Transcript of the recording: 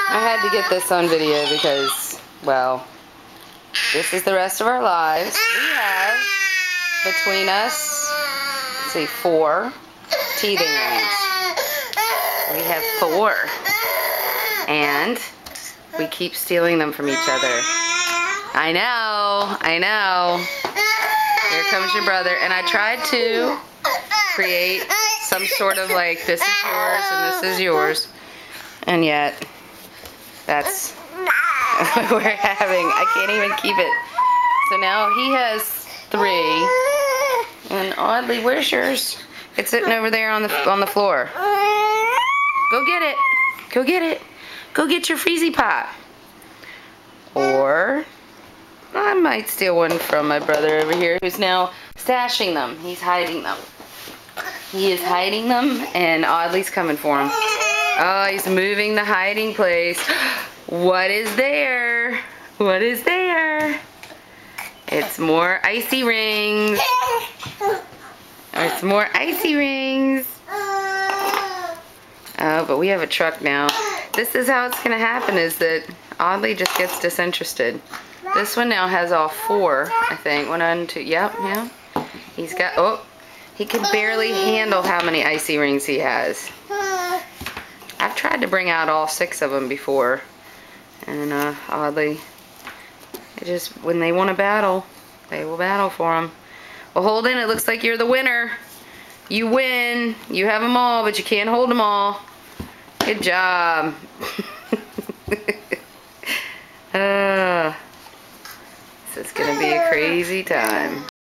I had to get this on video because, well, this is the rest of our lives. We have, between us, let's see, 4 teething rings. We have 4. And we keep stealing them from each other. I know, I know. Here comes your brother. And I tried to create some sort of like, this is yours and this is yours. And yet, that's what we're having. I can't even keep it. So now he has 3. And oddly, where's yours? It's sitting over there on the floor. Go get it. Go get it. Go get your Freezy Pop. Or I might steal one from my brother over here who's now stashing them. He's hiding them. He is hiding them, and Audley's coming for him. Oh, he's moving the hiding place. What is there? What is there? It's more icy rings. It's more icy rings. Oh, but we have a truck now. This is how it's going to happen, is that Audley just gets disinterested. This one now has all 4, I think. 1, 2, yep, yeah. He's got, oh, he can barely handle how many icy rings he has. I've tried to bring out all 6 of them before. And Audley, just, when they want to battle, they will battle for them. Well, Holden, it looks like you're the winner. You win. You have them all, but you can't hold them all. Good job. This is going to be a crazy time.